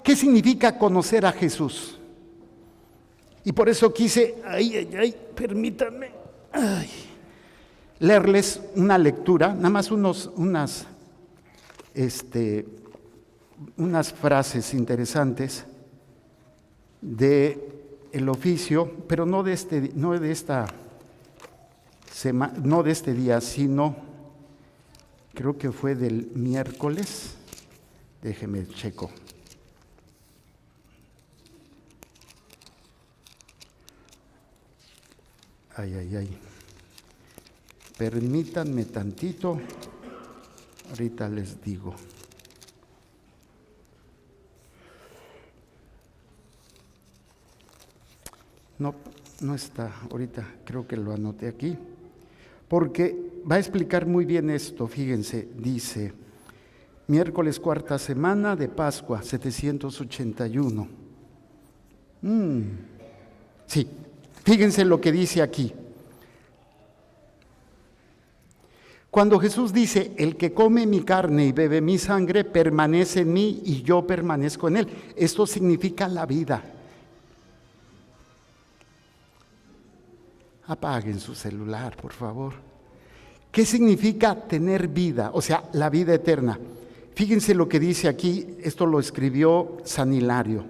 ¿Qué significa conocer a Jesús? Y por eso quise, permítanme, leerles una lectura, nada más unas frases interesantes de el oficio, pero no de esta no de este día, sino creo que fue del miércoles. Déjeme checo. Ay. Permítanme tantito. Ahorita les digo. No está, ahorita creo que lo anoté aquí, porque va a explicar muy bien esto. Fíjense, dice, miércoles 4ª semana de Pascua, 781. Sí, fíjense lo que dice aquí. Cuando Jesús dice, el que come mi carne y bebe mi sangre, permanece en mí y yo permanezco en él. Esto significa la vida. Apaguen su celular, por favor. ¿Qué significa tener vida? O sea, la vida eterna. Fíjense lo que dice aquí, esto lo escribió San Hilario.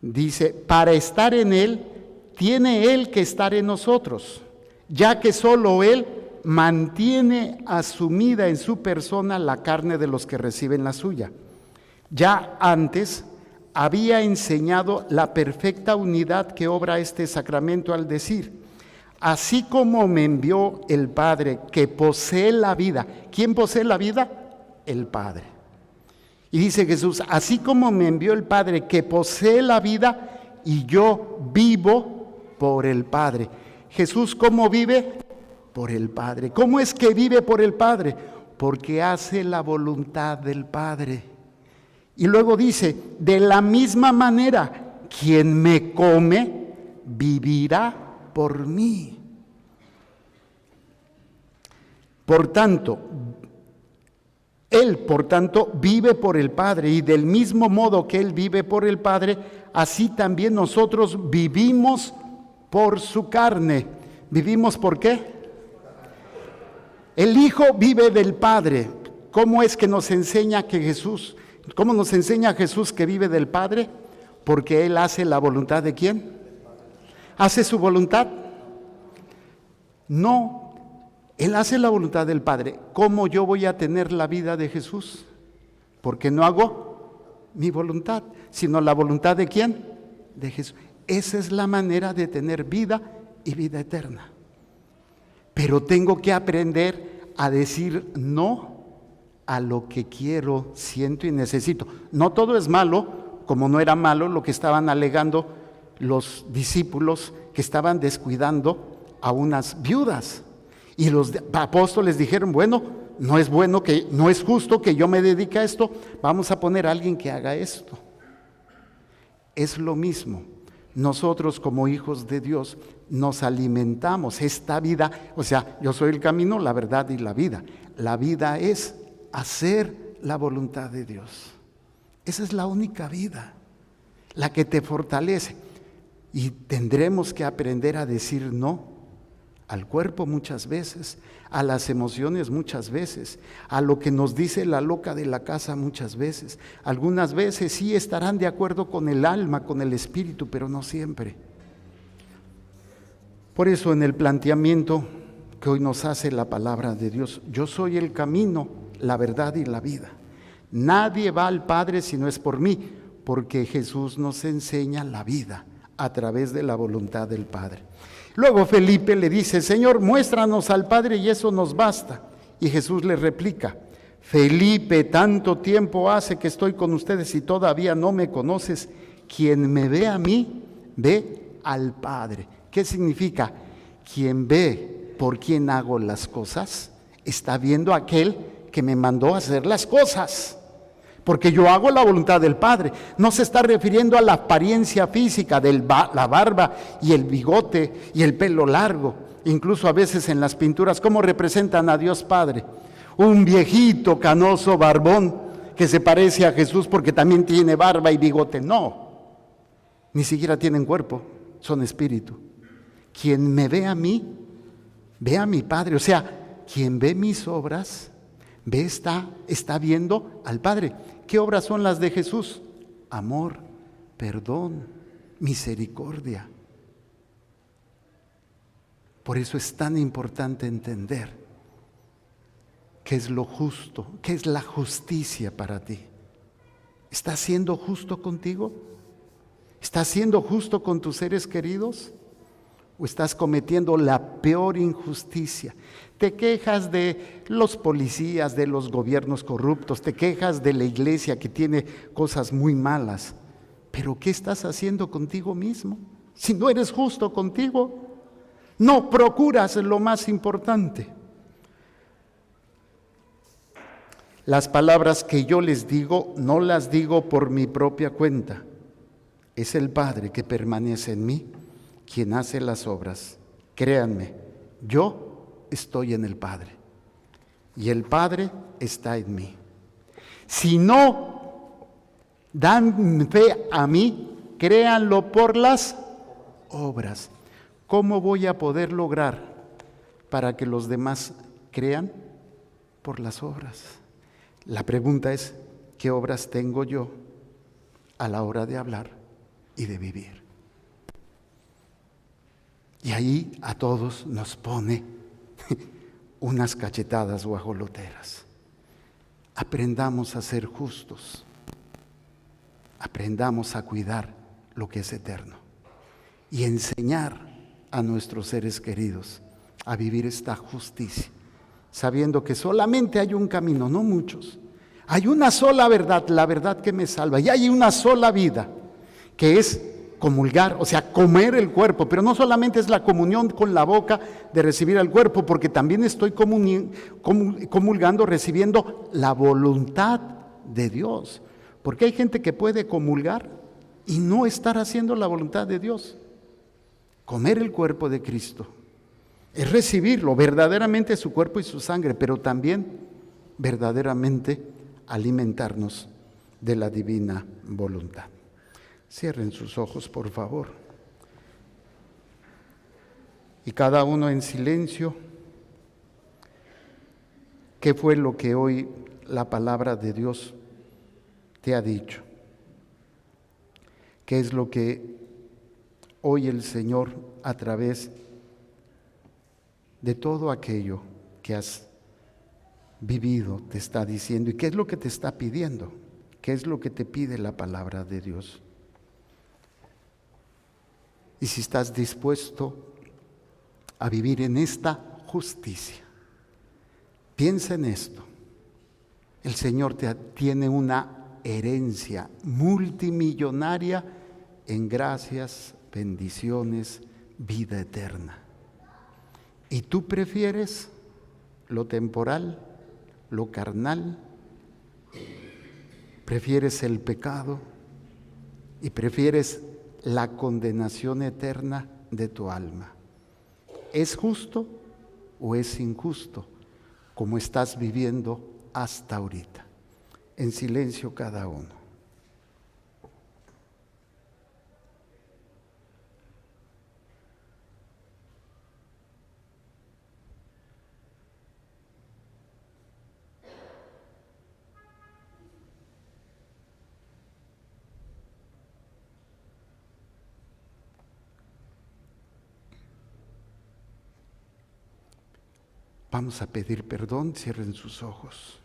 Dice, para estar en él, tiene él que estar en nosotros, ya que solo él mantiene asumida en su persona la carne de los que reciben la suya. Ya antes había enseñado la perfecta unidad que obra este sacramento al decir, así como me envió el Padre que posee la vida. ¿Quién posee la vida? El Padre. Y dice Jesús, así como me envió el Padre que posee la vida y yo vivo por el Padre. Jesús, ¿cómo vive? Por el Padre. ¿Cómo es que vive por el Padre? Porque hace la voluntad del Padre. Y luego dice, de la misma manera, quien me come, vivirá por mí. Por tanto, Él, por tanto, vive por el Padre, y del mismo modo que Él vive por el Padre, así también nosotros vivimos por su carne. ¿Vivimos por qué? El Hijo vive del Padre. ¿Cómo es que nos enseña cómo nos enseña Jesús que vive del Padre? Porque Él hace la voluntad ¿de quién? ¿Hace su voluntad? No, Él hace la voluntad del Padre. ¿Cómo yo voy a tener la vida de Jesús? Porque no hago mi voluntad, sino la voluntad ¿de quién? De Jesús. Esa es la manera de tener vida y vida eterna. Pero tengo que aprender a decir no a lo que quiero, siento y necesito. No todo es malo, como no era malo lo que estaban alegando los discípulos que estaban descuidando a unas viudas. Y los apóstoles dijeron, bueno, no es justo que yo me dedique a esto, vamos a poner a alguien que haga esto. Es lo mismo. Nosotros como hijos de Dios nos alimentamos esta vida, o sea, yo soy el camino, la verdad y la vida. La vida es hacer la voluntad de Dios. Esa es la única vida, la que te fortalece. Y tendremos que aprender a decir no al cuerpo muchas veces, a las emociones muchas veces, a lo que nos dice la loca de la casa muchas veces. Algunas veces sí estarán de acuerdo con el alma, con el espíritu, pero no siempre. Por eso en el planteamiento que hoy nos hace la palabra de Dios, yo soy el camino, la verdad y la vida. Nadie va al Padre si no es por mí, porque Jesús nos enseña la vida a través de la voluntad del Padre. Luego Felipe le dice, Señor, muéstranos al Padre y eso nos basta. Y Jesús le replica, Felipe, tanto tiempo hace que estoy con ustedes y todavía no me conoces. Quien me ve a mí, ve al Padre. ¿Qué significa? Quien ve por quien hago las cosas, está viendo a aquel que me mandó a hacer las cosas. Porque yo hago la voluntad del Padre. No se está refiriendo a la apariencia física de la barba y el bigote y el pelo largo. Incluso a veces en las pinturas, ¿cómo representan a Dios Padre? Un viejito canoso barbón que se parece a Jesús porque también tiene barba y bigote. No, ni siquiera tienen cuerpo, son espíritu. Quien me ve a mí, ve a mi Padre. O sea, quien ve mis obras, está viendo al Padre. ¿Qué obras son las de Jesús? Amor, perdón, misericordia. Por eso es tan importante entender qué es lo justo, qué es la justicia para ti. ¿Estás siendo justo contigo? ¿Estás siendo justo con tus seres queridos? ¿O estás cometiendo la peor injusticia? Te quejas de los policías, de los gobiernos corruptos, te quejas de la iglesia que tiene cosas muy malas. Pero ¿qué estás haciendo contigo mismo? Si no eres justo contigo, no procuras lo más importante. Las palabras que yo les digo, no las digo por mi propia cuenta. Es el Padre que permanece en mí quien hace las obras. Créanme, yo estoy en el Padre y el Padre está en mí. Si no dan fe a mí, créanlo por las obras. ¿Cómo voy a poder lograr para que los demás crean? Por las obras. La pregunta es, ¿qué obras tengo yo a la hora de hablar y de vivir? Y ahí a todos nos pone unas cachetadas guajoloteras. Aprendamos a ser justos. Aprendamos a cuidar lo que es eterno. Y enseñar a nuestros seres queridos a vivir esta justicia, sabiendo que solamente hay un camino, no muchos. Hay una sola verdad, la verdad que me salva. Y hay una sola vida, que es comulgar, o sea, comer el cuerpo. Pero no solamente es la comunión con la boca de recibir el cuerpo, porque también estoy comulgando, recibiendo la voluntad de Dios. Porque hay gente que puede comulgar y no estar haciendo la voluntad de Dios. Comer el cuerpo de Cristo es recibirlo, verdaderamente su cuerpo y su sangre, pero también verdaderamente alimentarnos de la divina voluntad. Cierren sus ojos, por favor. Y cada uno en silencio, ¿qué fue lo que hoy la palabra de Dios te ha dicho? ¿Qué es lo que hoy el Señor, a través de todo aquello que has vivido, te está diciendo? ¿Y qué es lo que te está pidiendo? ¿Qué es lo que te pide la palabra de Dios? Y si estás dispuesto a vivir en esta justicia, piensa en esto. El Señor tiene una herencia multimillonaria en gracias, bendiciones, vida eterna. ¿Y tú prefieres lo temporal, lo carnal? ¿Prefieres el pecado y prefieres la condenación eterna de tu alma? ¿Es justo o es injusto como estás viviendo hasta ahorita? En silencio cada uno. Vamos a pedir perdón, cierren sus ojos.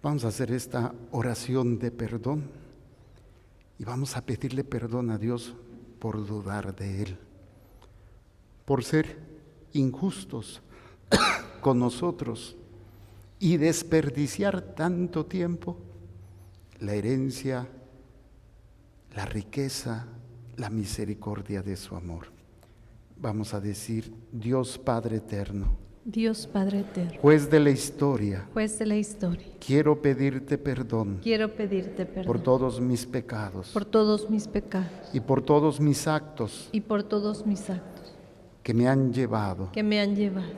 Vamos a hacer esta oración de perdón y vamos a pedirle perdón a Dios por dudar de Él, por ser injustos con nosotros y desperdiciar tanto tiempo, la herencia, la riqueza, la misericordia de su amor. Vamos a decir: Dios Padre eterno, Dios Padre eterno, juez de la historia, juez de la historia, quiero pedirte perdón quiero pedirte perdón por todos mis pecados por todos mis pecados y por todos mis actos y por todos mis actos que me han llevado que me han llevado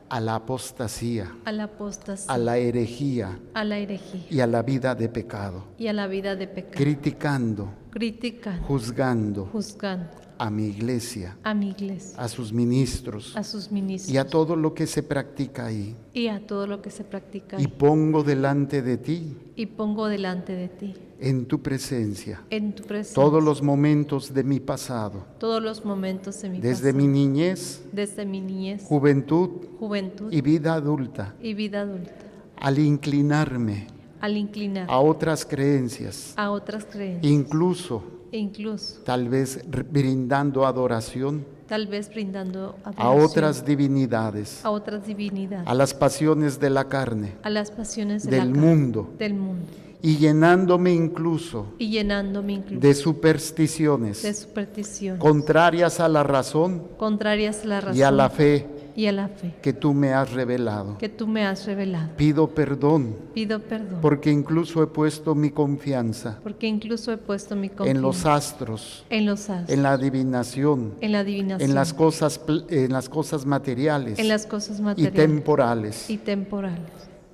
a la apostasía, a la apostasía, a la herejía a la herejía y a la vida de pecado, y a la vida de pecado, criticando, criticando, juzgando, juzgando, a mi iglesia, a mi iglesia, a sus ministros a sus ministros y a todo lo que se practica ahí. y a todo lo que se practica Y ahí. pongo delante de ti, Y pongo delante de ti, en tu presencia, en tu presencia, todos los momentos de mi pasado, todos los momentos de mi desde pasado, mi niñez, desde mi niñez, juventud juventud y vida adulta, y vida adulta, al inclinarme al inclinar a otras creencias, a otras creencias, incluso e incluso tal vez brindando adoración tal vez brindando a adoración otras divinidades, a otras divinidades, a las pasiones de la carne, a las pasiones de del la carne, mundo, del mundo, y llenándome incluso y llenándome incluso de de supersticiones supersticiones contrarias a la razón contrarias a la razón y a la fe y a la fe que tú me has revelado. que tú me has revelado. Pido perdón Pido perdón porque incluso he puesto mi confianza porque incluso he puesto mi confianza en los astros, en los astros, en la adivinación, en la adivinación, en las cosas materiales en las cosas y materiales temporales, y temporales,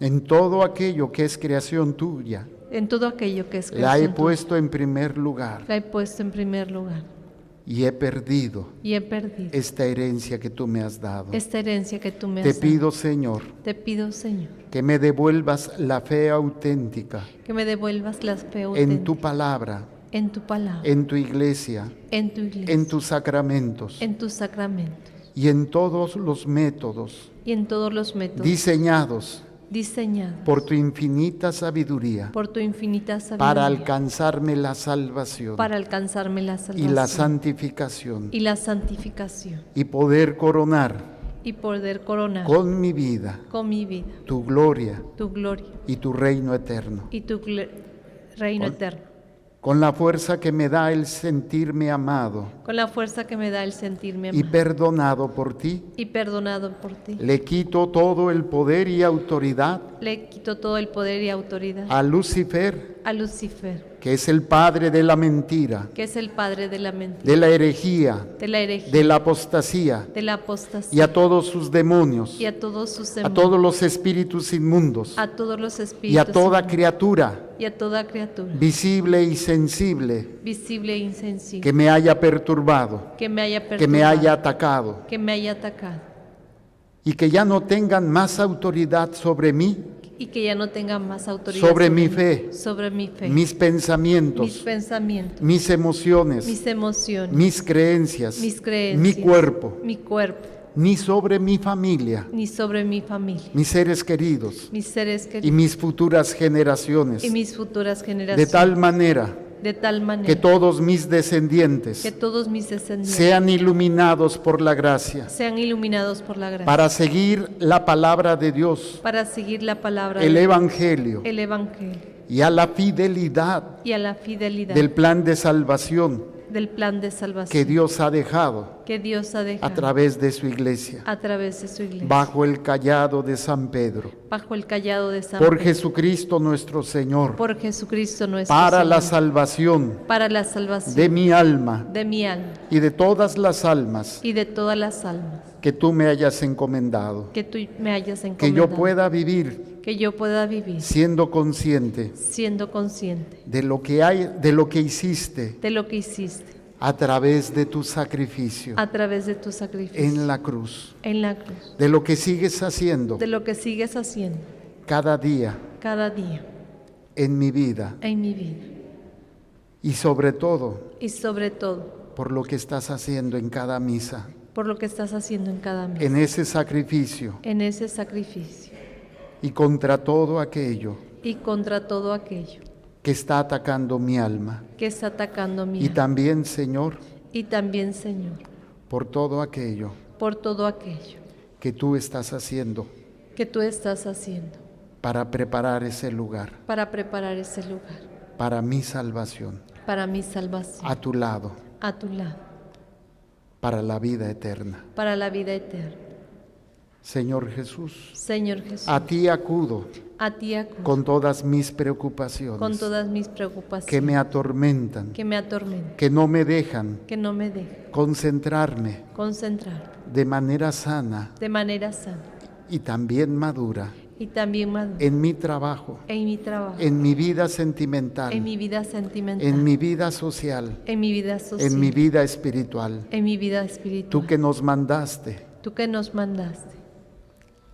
en todo aquello que es creación tuya. en todo aquello que es La he creación tuya. puesto en primer lugar La he puesto en primer lugar y he perdido y he perdido esta herencia que tú me has dado. esta herencia que tú me Te has dado. pido, Señor, Te pido, Señor, que me devuelvas la fe auténtica que me devuelvas las fe en tu auténtica, palabra, en tu palabra, en tu iglesia, en tu iglesia, en tus sacramentos en tus sacramentos y en todos los métodos y en todos los métodos diseñados diseñados por tu infinita sabiduría por tu infinita sabiduría para alcanzarme la salvación para alcanzarme la y salvación la santificación y la santificación y poder coronar y poder coronar con mi vida con mi vida tu gloria tu gloria y tu reino eterno. y tu reino eterno, Con la fuerza que me da el sentirme amado con la fuerza que me da el sentirme y amado perdonado por ti, y perdonado por ti. le quito todo el poder y autoridad Le quito todo el poder y autoridad a Lucifer, a Lucifer, que es el padre de la mentira, que es el padre de la mentira, de la herejía, de la herejía, de la apostasía, de la apostasía y a todos sus demonios, y a todos sus a demonios, todos los espíritus inmundos, a todos los espíritus y a toda inmundos, criatura y a toda criatura visible y sensible visible e insensible que me haya perturbado, que me haya perturbado, que me haya atacado, que me haya atacado y que ya no tengan más autoridad sobre mí, y que ya no tenga más autoridad sobre mi fe, sobre mi fe, mis pensamientos, mis pensamientos, mis emociones, mis emociones, mis creencias, mis creencias, mi cuerpo, mi cuerpo, ni sobre mi familia, ni sobre mi familia, mis seres queridos mis seres y queridos mis futuras generaciones, y mis futuras de generaciones, tal manera de tal manera que todos mis descendientes que todos mis descendientes sean iluminados por la gracia, sean iluminados por la gracia, para seguir la palabra de Dios, para seguir la palabra el de Evangelio el Evangelio y a la fidelidad y a la fidelidad del plan de salvación del plan de salvación que Dios ha dejado que Dios ha dejado a través de su iglesia, a través de su iglesia, bajo el callado de San Pedro, bajo el callado de San por Pedro, Jesucristo nuestro Señor, por Jesucristo nuestro para Señor, la salvación para la salvación de mi alma de mi alma y de todas las almas y de todas las almas que tú me hayas encomendado, que tú me hayas que encomendado, yo pueda vivir que yo pueda vivir siendo consciente siendo consciente de lo que hay, de lo que hiciste de lo que hiciste a través de tu sacrificio a través de tu sacrificio en la cruz, en la cruz, de lo que sigues haciendo de lo que sigues haciendo cada día cada día en mi vida en mi vida y sobre todo y sobre todo por lo que estás haciendo en cada misa, por lo que estás haciendo en cada misa, en ese sacrificio en ese sacrificio y contra todo aquello y contra todo aquello que está atacando mi alma. que está atacando mi Y alma. también, Señor, Y también, Señor, por todo aquello por todo aquello que tú estás haciendo que tú estás haciendo para preparar ese lugar, para preparar ese lugar para mi salvación, para mi salvación a tu lado, a tu lado, para la vida eterna. para la vida eterna. Señor Jesús, Señor Jesús, a ti acudo a ti acudo con todas mis preocupaciones con todas mis preocupaciones que me atormentan, que me atormentan, que no me dejan que no me dejan concentrarme concentrar de manera sana de manera sana y también madura y y también maduro en mi trabajo, en mi trabajo, en mi vida sentimental, en mi vida sentimental, en mi vida social, en mi vida social, en mi vida espiritual. en mi vida espiritual. Tú que nos mandaste Tú que nos mandaste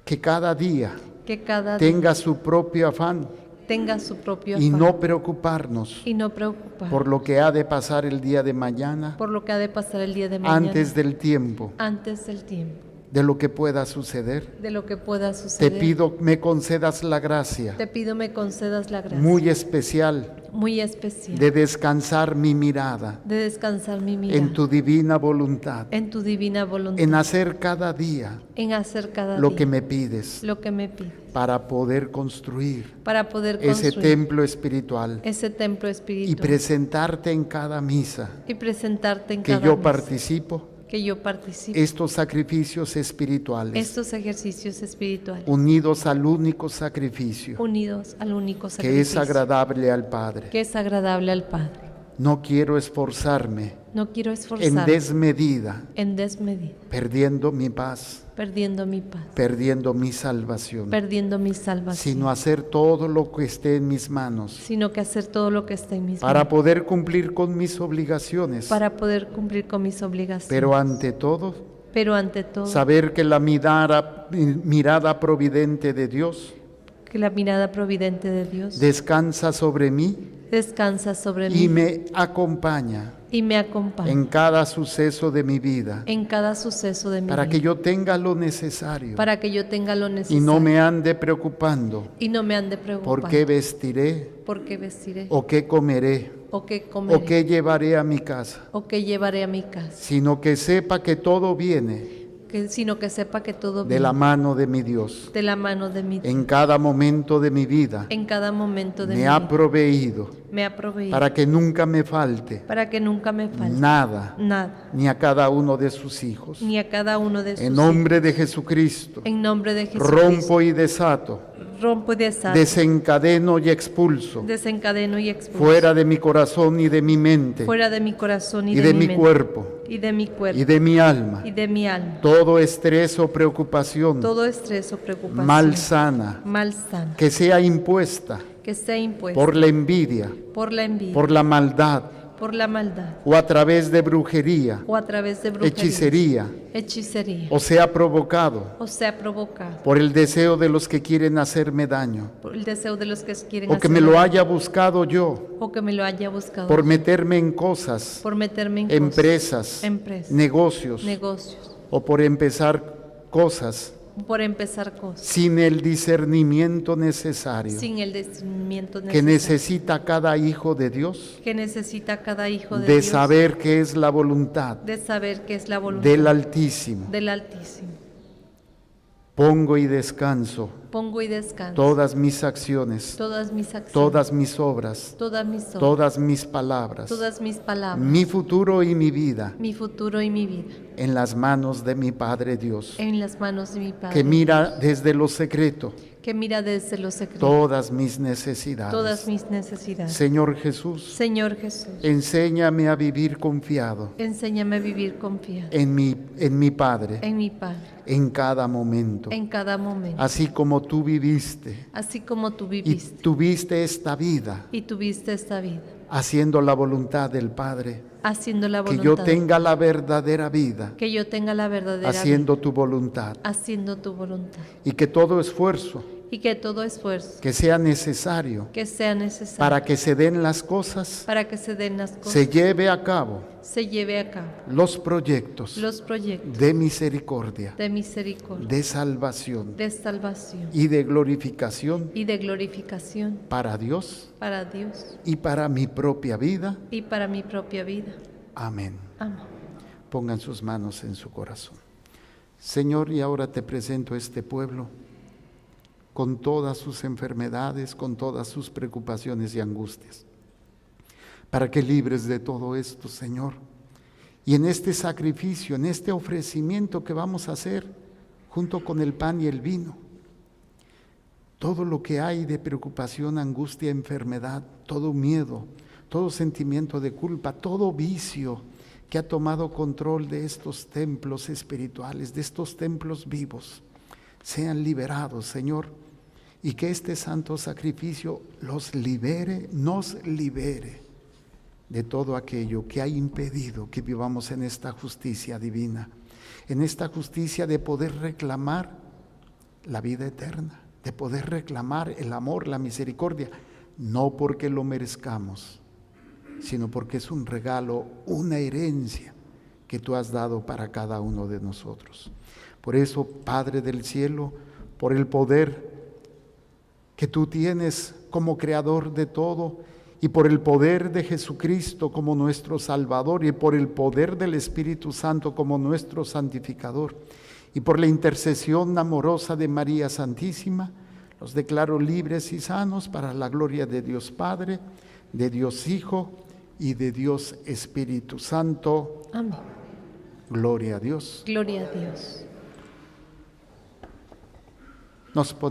que cada día que cada tenga su propio afán día tenga su propio y afán no preocuparnos y no preocupar por lo que ha de pasar el día de mañana, por lo que ha de pasar el día de mañana, antes del tiempo, antes del tiempo, de lo que pueda suceder. de lo que pueda Te suceder. pido me concedas la gracia Te pido me concedas la gracia muy especial muy especial de descansar mi mirada de descansar mi mirada en tu divina voluntad, en tu divina voluntad, en hacer cada día en hacer cada lo día que me pides lo que me pides para poder construir para poder ese construir templo espiritual ese templo y espiritual presentarte en cada misa y presentarte en que cada yo misa, participo que yo participe estos sacrificios espirituales estos ejercicios espirituales unidos al único sacrificio unidos al único que sacrificio es agradable al Padre. que es agradable al Padre. No quiero esforzarme No quiero en esforzarme desmedida, en desmedida, perdiendo mi paz, perdiendo mi paz, perdiendo mi salvación, perdiendo mi salvación, sino hacer todo lo que esté en mis manos sino que hacer todo lo que está en mis para manos poder cumplir con mis obligaciones, para poder cumplir con mis obligaciones. pero ante todo, Ante todo, saber que la mirada providente de Dios que la mirada providente de Dios descansa sobre mí descansa sobre y mí me acompaña y me acompaña en cada suceso de mi vida, en cada suceso de mi para vida, que yo tenga lo necesario para que yo tenga lo y necesario no me ande preocupando y no me ande por preocupando qué vestiré por qué vestiré o qué comeré o qué comeré o qué llevaré a mi casa, o qué llevaré a mi casa, sino que sepa que todo viene sino que sepa que todo de viene la mano de mi Dios. de la mano de mi Dios. En cada momento de mi vida En cada momento de mi me ha vida proveído me ha proveído para que nunca me falte para que nunca me falte nada, nada, ni a cada uno de sus hijos. ni a cada uno de sus En nombre de Jesucristo, hijos. En nombre de Jesús, rompo y desato, rompo y desato, desencadeno y expulso, desencadeno y expulso fuera de mi corazón y de mi mente, fuera de mi corazón y, y de mi mente, cuerpo, y de mi cuerpo y de mi alma, y de mi alma, todo estrés o preocupación todo estrés o preocupación malsana malsana que sea impuesta que sea impuesta por la envidia, por la envidia, por la maldad por la maldad o a través de brujería, o a través de brujería, hechicería, o o sea provocado sea provocado por el deseo de los que quieren hacerme daño, por el deseo de los que quieren o que me hacerme lo daño, haya buscado yo, o que me lo haya buscado por meterme en cosas, por meterme en empresas, empresas, negocios, negocios, o por empezar cosas por empezar cosas sin el discernimiento necesario sin el discernimiento que necesario necesita cada hijo de Dios que necesita cada hijo de de Dios, saber qué es la voluntad de saber que es la voluntad del Altísimo. del Altísimo. Pongo y descanso Pongo y descanso todas mis acciones, todas mis acciones, todas mis obras, todas mis obras, todas mis palabras, todas mis palabras, mi futuro y mi vida mi futuro y mi vida en las manos de mi Padre Dios, en las manos de mi Padre, que mira desde lo secreto que mira desde lo secreto todas mis necesidades. todas mis necesidades. Señor Jesús, Señor Jesús, enséñame a vivir confiado enséñame a vivir confiado en mi Padre, en mi Padre, en cada momento, en cada momento, así como tú viviste así como tú y viviste tuviste esta vida y tuviste esta vida, haciendo la voluntad del Padre, haciendo la que voluntad, yo tenga la verdadera vida que yo tenga la verdadera haciendo vida, tu voluntad haciendo tu voluntad, y que todo esfuerzo y que todo esfuerzo que sea necesario que sea necesario para que se den las cosas, para que se den las cosas, se lleve a cabo se lleve a cabo los proyectos los proyectos de misericordia, de misericordia, de salvación de salvación y de glorificación y de glorificación para Dios para Dios y para mi propia vida. y para mi propia vida. Amén. Amén. Pongan sus manos en su corazón. Señor, y ahora te presento este pueblo con todas sus enfermedades, con todas sus preocupaciones y angustias, para que libres de todo esto, Señor. Y en este sacrificio, en este ofrecimiento que vamos a hacer, junto con el pan y el vino, todo lo que hay de preocupación, angustia, enfermedad, todo miedo, todo sentimiento de culpa, todo vicio que ha tomado control de estos templos espirituales, de estos templos vivos, sean liberados, Señor, y que este santo sacrificio los libere, nos libere de todo aquello que ha impedido que vivamos en esta justicia divina, en esta justicia de poder reclamar la vida eterna, de poder reclamar el amor, la misericordia, no porque lo merezcamos, sino porque es un regalo, una herencia que tú has dado para cada uno de nosotros. Por eso, Padre del cielo, por el poder que tú tienes como creador de todo, y por el poder de Jesucristo como nuestro Salvador, y por el poder del Espíritu Santo como nuestro santificador, y por la intercesión amorosa de María Santísima, los declaro libres y sanos para la gloria de Dios Padre, de Dios Hijo y de Dios Espíritu Santo. Amén. Gloria a Dios. Gloria a Dios. Nos ponemos